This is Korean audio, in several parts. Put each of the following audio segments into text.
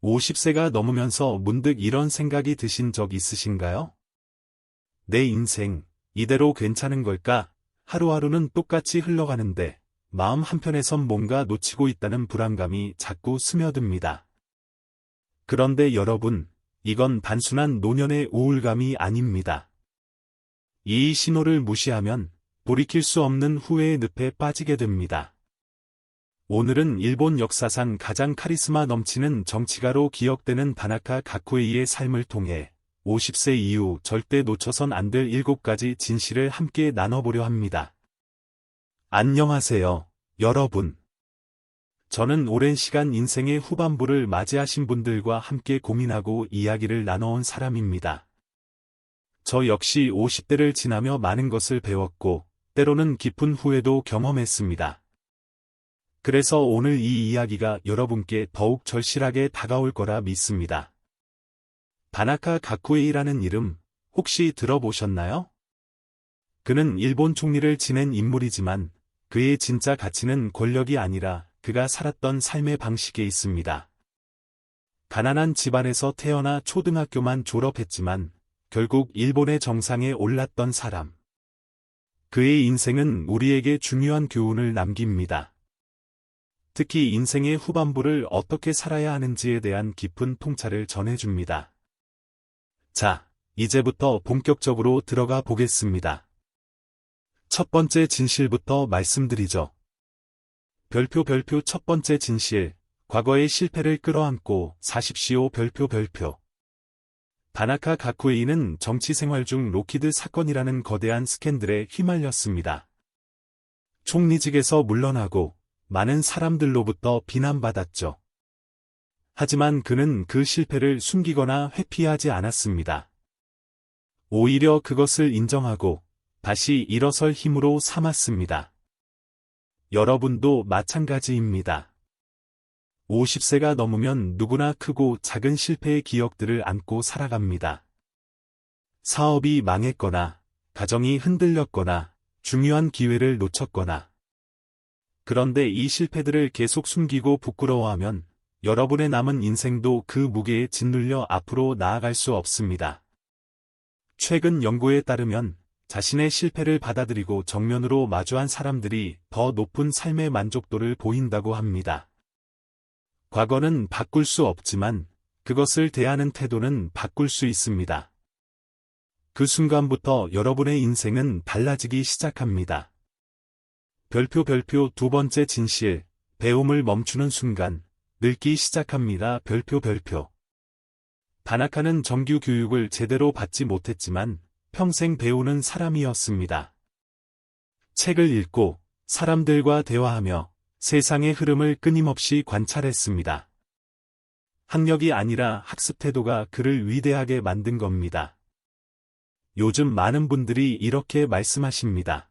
50세가 넘으면서 문득 이런 생각이 드신 적 있으신가요? 내 인생, 이대로 괜찮은 걸까? 하루하루는 똑같이 흘러가는데, 마음 한편에선 뭔가 놓치고 있다는 불안감이 자꾸 스며듭니다. 그런데 여러분, 이건 단순한 노년의 우울감이 아닙니다. 이 신호를 무시하면 돌이킬 수 없는 후회의 늪에 빠지게 됩니다. 오늘은 일본 역사상 가장 카리스마 넘치는 정치가로 기억되는 다나카 가쿠에이의 삶을 통해 50세 이후 절대 놓쳐선 안 될 7가지 진실을 함께 나눠보려 합니다. 안녕하세요, 여러분. 저는 오랜 시간 인생의 후반부를 맞이하신 분들과 함께 고민하고 이야기를 나눠온 사람입니다. 저 역시 50대를 지나며 많은 것을 배웠고, 때로는 깊은 후회도 경험했습니다. 그래서 오늘 이 이야기가 여러분께 더욱 절실하게 다가올 거라 믿습니다. 다나카 가쿠에이라는 이름 혹시 들어보셨나요? 그는 일본 총리를 지낸 인물이지만 그의 진짜 가치는 권력이 아니라 그가 살았던 삶의 방식에 있습니다. 가난한 집안에서 태어나 초등학교만 졸업했지만 결국 일본의 정상에 올랐던 사람. 그의 인생은 우리에게 중요한 교훈을 남깁니다. 특히 인생의 후반부를 어떻게 살아야 하는지에 대한 깊은 통찰을 전해줍니다. 자, 이제부터 본격적으로 들어가 보겠습니다. 첫 번째 진실부터 말씀드리죠. 별표 첫 번째 진실, 과거의 실패를 끌어안고 사십시오 별표. 다나카 가쿠에이는 정치 생활 중 로키드 사건이라는 거대한 스캔들에 휘말렸습니다. 총리직에서 물러나고 많은 사람들로부터 비난받았죠. 하지만 그는 그 실패를 숨기거나 회피하지 않았습니다. 오히려 그것을 인정하고 다시 일어설 힘으로 삼았습니다. 여러분도 마찬가지입니다. 50세가 넘으면 누구나 크고 작은 실패의 기억들을 안고 살아갑니다. 사업이 망했거나, 가정이 흔들렸거나, 중요한 기회를 놓쳤거나. 그런데 이 실패들을 계속 숨기고 부끄러워하면 여러분의 남은 인생도 그 무게에 짓눌려 앞으로 나아갈 수 없습니다. 최근 연구에 따르면 자신의 실패를 받아들이고 정면으로 마주한 사람들이 더 높은 삶의 만족도를 보인다고 합니다. 과거는 바꿀 수 없지만 그것을 대하는 태도는 바꿀 수 있습니다. 그 순간부터 여러분의 인생은 달라지기 시작합니다. 별표 두 번째 진실, 배움을 멈추는 순간, 늙기 시작합니다. 별표. 다나카는 정규 교육을 제대로 받지 못했지만 평생 배우는 사람이었습니다. 책을 읽고 사람들과 대화하며 세상의 흐름을 끊임없이 관찰했습니다. 학력이 아니라 학습 태도가 그를 위대하게 만든 겁니다. 요즘 많은 분들이 이렇게 말씀하십니다.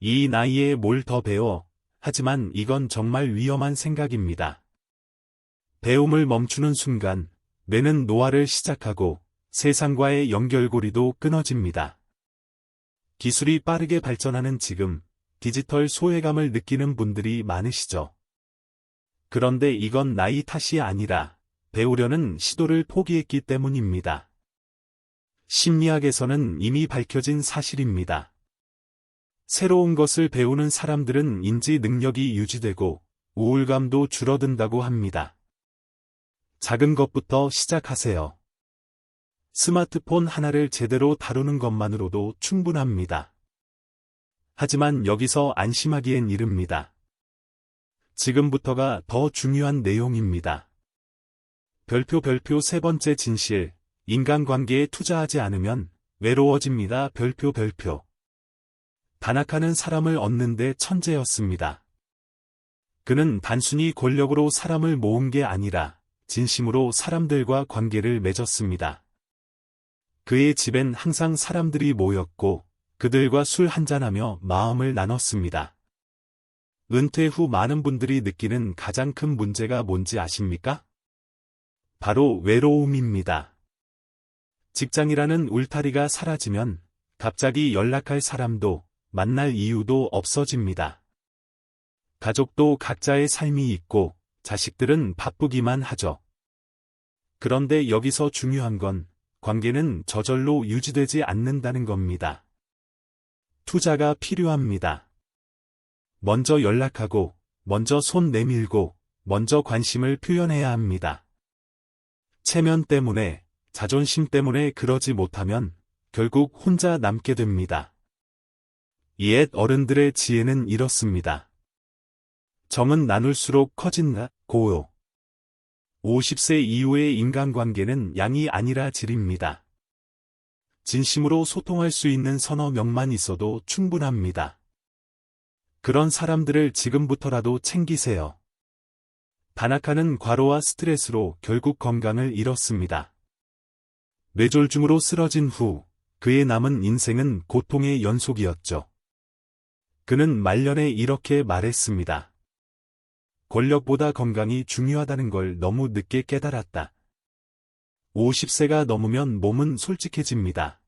이 나이에 뭘 더 배워? 하지만 이건 정말 위험한 생각입니다. 배움을 멈추는 순간, 뇌는 노화를 시작하고 세상과의 연결고리도 끊어집니다. 기술이 빠르게 발전하는 지금, 디지털 소외감을 느끼는 분들이 많으시죠. 그런데 이건 나이 탓이 아니라 배우려는 시도를 포기했기 때문입니다. 심리학에서는 이미 밝혀진 사실입니다. 새로운 것을 배우는 사람들은 인지 능력이 유지되고 우울감도 줄어든다고 합니다. 작은 것부터 시작하세요. 스마트폰 하나를 제대로 다루는 것만으로도 충분합니다. 하지만 여기서 안심하기엔 이릅니다. 지금부터가 더 중요한 내용입니다. 별표 세 번째 진실, 인간관계에 투자하지 않으면 외로워집니다. 별표. 다나카는 사람을 얻는 데 천재였습니다. 그는 단순히 권력으로 사람을 모은 게 아니라 진심으로 사람들과 관계를 맺었습니다. 그의 집엔 항상 사람들이 모였고 그들과 술 한잔하며 마음을 나눴습니다. 은퇴 후 많은 분들이 느끼는 가장 큰 문제가 뭔지 아십니까? 바로 외로움입니다. 직장이라는 울타리가 사라지면 갑자기 연락할 사람도 만날 이유도 없어집니다. 가족도 각자의 삶이 있고 자식들은 바쁘기만 하죠. 그런데 여기서 중요한 건 관계는 저절로 유지되지 않는다는 겁니다. 투자가 필요합니다. 먼저 연락하고, 먼저 손 내밀고, 먼저 관심을 표현해야 합니다. 체면 때문에, 자존심 때문에 그러지 못하면 결국 혼자 남게 됩니다. 옛 어른들의 지혜는 이렇습니다. 정은 나눌수록 커진다. 고요. 50세 이후의 인간관계는 양이 아니라 질입니다. 진심으로 소통할 수 있는 서너 명만 있어도 충분합니다. 그런 사람들을 지금부터라도 챙기세요. 다나카는 과로와 스트레스로 결국 건강을 잃었습니다. 뇌졸중으로 쓰러진 후 그의 남은 인생은 고통의 연속이었죠. 그는 말년에 이렇게 말했습니다. 권력보다 건강이 중요하다는 걸 너무 늦게 깨달았다. 50세가 넘으면 몸은 솔직해집니다.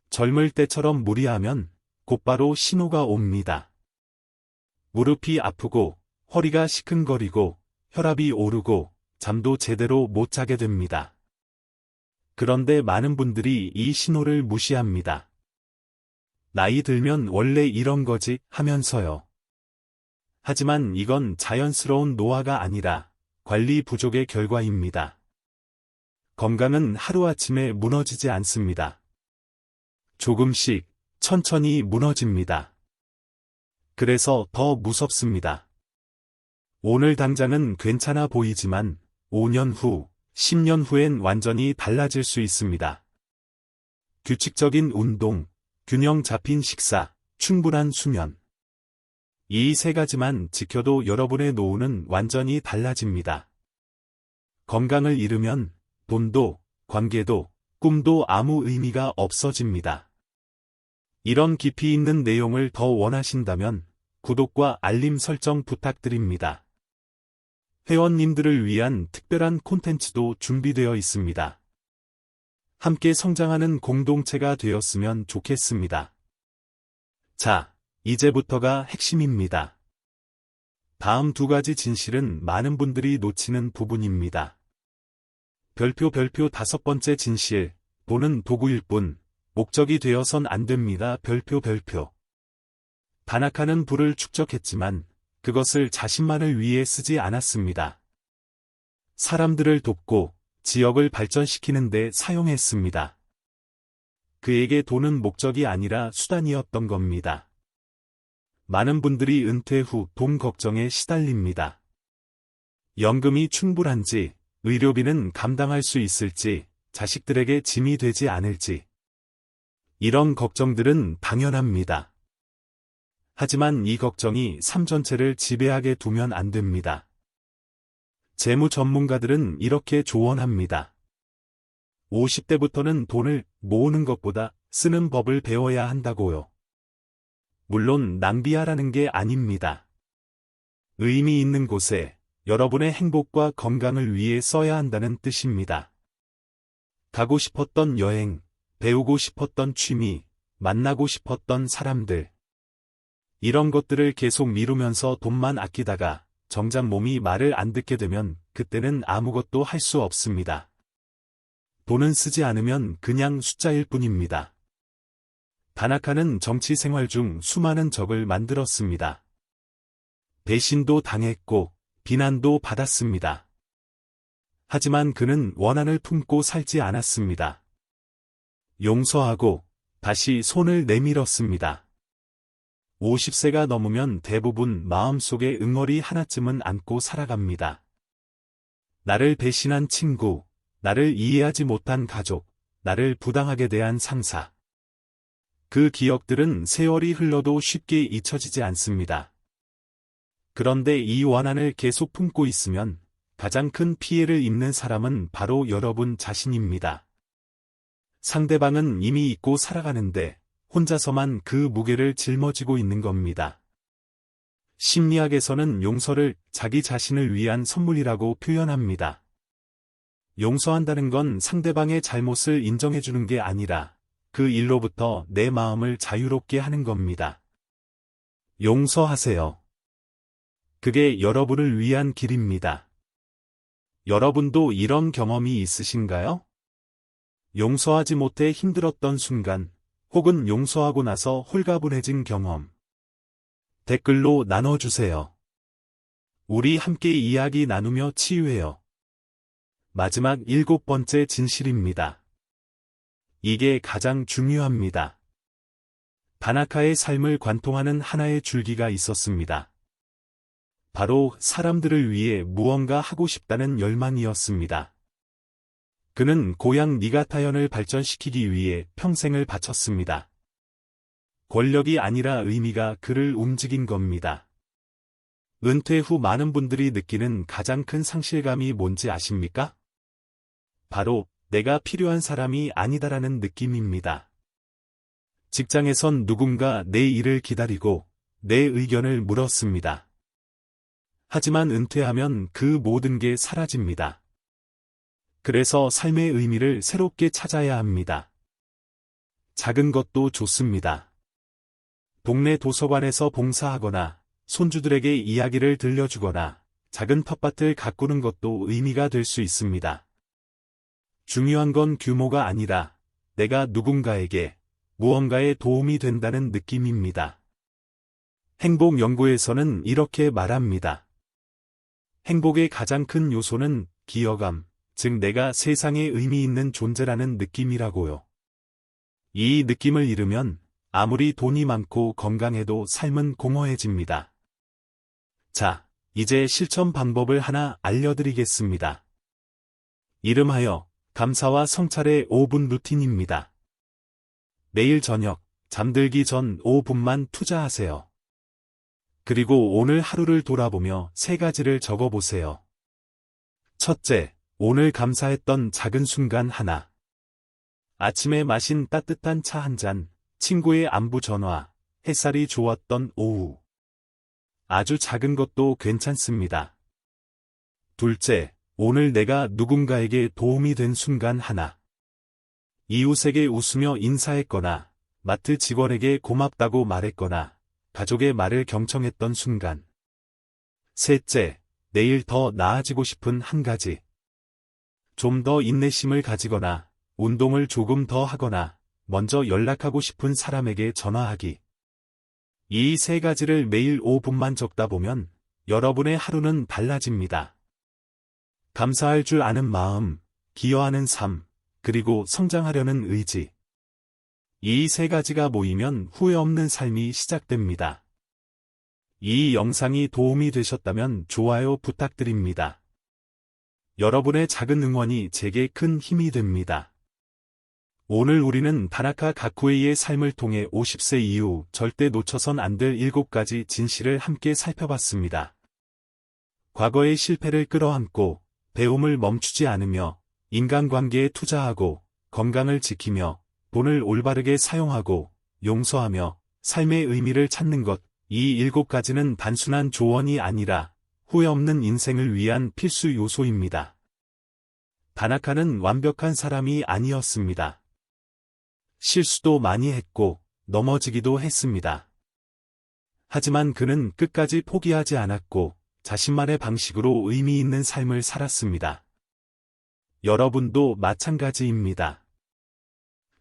젊을 때처럼 무리하면 곧바로 신호가 옵니다. 무릎이 아프고 허리가 시큰거리고 혈압이 오르고 잠도 제대로 못 자게 됩니다. 그런데 많은 분들이 이 신호를 무시합니다. 나이 들면 원래 이런 거지 하면서요. 하지만 이건 자연스러운 노화가 아니라 관리 부족의 결과입니다. 건강은 하루아침에 무너지지 않습니다. 조금씩, 천천히 무너집니다. 그래서 더 무섭습니다. 오늘 당장은 괜찮아 보이지만 5년 후, 10년 후엔 완전히 달라질 수 있습니다. 규칙적인 운동, 균형 잡힌 식사, 충분한 수면. 이 세 가지만 지켜도 여러분의 노후는 완전히 달라집니다. 건강을 잃으면 돈도, 관계도, 꿈도 아무 의미가 없어집니다. 이런 깊이 있는 내용을 더 원하신다면 구독과 알림 설정 부탁드립니다. 회원님들을 위한 특별한 콘텐츠도 준비되어 있습니다. 함께 성장하는 공동체가 되었으면 좋겠습니다. 자, 이제부터가 핵심입니다. 다음 두 가지 진실은 많은 분들이 놓치는 부분입니다. 별표 5번째 진실, 돈은 도구일 뿐, 목적이 되어선 안 됩니다. 별표. 다나카는 부를 축적했지만, 그것을 자신만을 위해 쓰지 않았습니다. 사람들을 돕고, 지역을 발전시키는 데 사용했습니다. 그에게 돈은 목적이 아니라 수단이었던 겁니다. 많은 분들이 은퇴 후 돈 걱정에 시달립니다. 연금이 충분한지, 의료비는 감당할 수 있을지, 자식들에게 짐이 되지 않을지. 이런 걱정들은 당연합니다. 하지만 이 걱정이 삶 전체를 지배하게 두면 안 됩니다. 재무 전문가들은 이렇게 조언합니다. 50대부터는 돈을 모으는 것보다 쓰는 법을 배워야 한다고요. 물론 낭비하라는 게 아닙니다. 의미 있는 곳에 여러분의 행복과 건강을 위해 써야 한다는 뜻입니다. 가고 싶었던 여행, 배우고 싶었던 취미, 만나고 싶었던 사람들. 이런 것들을 계속 미루면서 돈만 아끼다가 정작 몸이 말을 안 듣게 되면 그때는 아무것도 할 수 없습니다. 돈은 쓰지 않으면 그냥 숫자일 뿐입니다. 다나카는 정치 생활 중 수많은 적을 만들었습니다. 배신도 당했고 비난도 받았습니다. 하지만 그는 원한을 품고 살지 않았습니다. 용서하고 다시 손을 내밀었습니다. 50세가 넘으면 대부분 마음속에 응어리 하나쯤은 안고 살아갑니다. 나를 배신한 친구, 나를 이해하지 못한 가족, 나를 부당하게 대한 상사. 그 기억들은 세월이 흘러도 쉽게 잊혀지지 않습니다. 그런데 이 원한을 계속 품고 있으면 가장 큰 피해를 입는 사람은 바로 여러분 자신입니다. 상대방은 이미 잊고 살아가는데 혼자서만 그 무게를 짊어지고 있는 겁니다. 심리학에서는 용서를 자기 자신을 위한 선물이라고 표현합니다. 용서한다는 건 상대방의 잘못을 인정해주는 게 아니라 그 일로부터 내 마음을 자유롭게 하는 겁니다. 용서하세요. 그게 여러분을 위한 길입니다. 여러분도 이런 경험이 있으신가요? 용서하지 못해 힘들었던 순간, 혹은 용서하고 나서 홀가분해진 경험. 댓글로 나눠주세요. 우리 함께 이야기 나누며 치유해요. 마지막 7번째 진실입니다. 이게 가장 중요합니다. 다나카의 삶을 관통하는 하나의 줄기가 있었습니다. 바로 사람들을 위해 무언가 하고 싶다는 열망이었습니다. 그는 고향 니가타현을 발전시키기 위해 평생을 바쳤습니다. 권력이 아니라 의미가 그를 움직인 겁니다. 은퇴 후 많은 분들이 느끼는 가장 큰 상실감이 뭔지 아십니까? 바로 내가 필요한 사람이 아니다라는 느낌입니다. 직장에선 누군가 내 일을 기다리고 내 의견을 물었습니다. 하지만 은퇴하면 그 모든 게 사라집니다. 그래서 삶의 의미를 새롭게 찾아야 합니다. 작은 것도 좋습니다. 동네 도서관에서 봉사하거나 손주들에게 이야기를 들려주거나 작은 텃밭을 가꾸는 것도 의미가 될 수 있습니다. 중요한 건 규모가 아니라 내가 누군가에게 무언가에 도움이 된다는 느낌입니다. 행복 연구에서는 이렇게 말합니다. 행복의 가장 큰 요소는 기여감, 즉 내가 세상에 의미 있는 존재라는 느낌이라고요. 이 느낌을 잃으면 아무리 돈이 많고 건강해도 삶은 공허해집니다. 자, 이제 실천 방법을 하나 알려드리겠습니다. 이름하여 감사와 성찰의 5분 루틴입니다. 매일 저녁, 잠들기 전 5분만 투자하세요. 그리고 오늘 하루를 돌아보며 3가지를 적어보세요. 첫째, 오늘 감사했던 작은 순간 하나. 아침에 마신 따뜻한 차 한 잔, 친구의 안부 전화, 햇살이 좋았던 오후. 아주 작은 것도 괜찮습니다. 둘째, 오늘 내가 누군가에게 도움이 된 순간 하나. 이웃에게 웃으며 인사했거나, 마트 직원에게 고맙다고 말했거나, 가족의 말을 경청했던 순간. 셋째, 내일 더 나아지고 싶은 한 가지. 좀 더 인내심을 가지거나, 운동을 조금 더 하거나, 먼저 연락하고 싶은 사람에게 전화하기. 이 3가지를 매일 5분만 적다 보면 여러분의 하루는 달라집니다. 감사할 줄 아는 마음, 기여하는 삶, 그리고 성장하려는 의지. 이 3가지가 모이면 후회 없는 삶이 시작됩니다. 이 영상이 도움이 되셨다면 좋아요 부탁드립니다. 여러분의 작은 응원이 제게 큰 힘이 됩니다. 오늘 우리는 다나카 가쿠에이의 삶을 통해 50세 이후 절대 놓쳐선 안 될 7가지 진실을 함께 살펴봤습니다. 과거의 실패를 끌어안고 배움을 멈추지 않으며 인간관계에 투자하고 건강을 지키며 돈을 올바르게 사용하고 용서하며 삶의 의미를 찾는 것, 이 7가지는 단순한 조언이 아니라 후회 없는 인생을 위한 필수 요소입니다. 다나카는 완벽한 사람이 아니었습니다. 실수도 많이 했고 넘어지기도 했습니다. 하지만 그는 끝까지 포기하지 않았고 자신만의 방식으로 의미 있는 삶을 살았습니다. 여러분도 마찬가지입니다.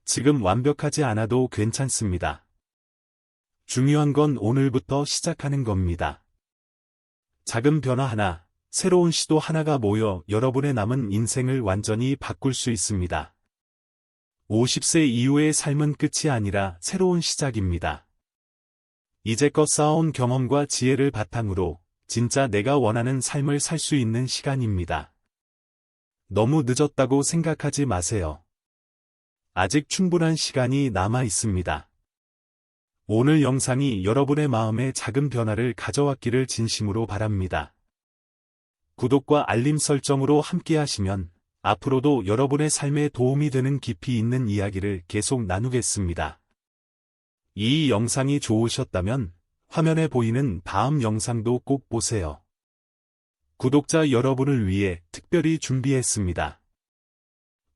지금 완벽하지 않아도 괜찮습니다. 중요한 건 오늘부터 시작하는 겁니다. 작은 변화 하나, 새로운 시도 하나가 모여 여러분의 남은 인생을 완전히 바꿀 수 있습니다. 50세 이후의 삶은 끝이 아니라 새로운 시작입니다. 이제껏 쌓아온 경험과 지혜를 바탕으로 진짜 내가 원하는 삶을 살 수 있는 시간입니다. 너무 늦었다고 생각하지 마세요. 아직 충분한 시간이 남아 있습니다. 오늘 영상이 여러분의 마음에 작은 변화를 가져왔기를 진심으로 바랍니다. 구독과 알림 설정으로 함께하시면 앞으로도 여러분의 삶에 도움이 되는 깊이 있는 이야기를 계속 나누겠습니다. 이 영상이 좋으셨다면 화면에 보이는 다음 영상도 꼭 보세요. 구독자 여러분을 위해 특별히 준비했습니다.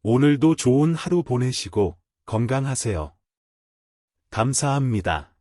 오늘도 좋은 하루 보내시고 건강하세요. 감사합니다.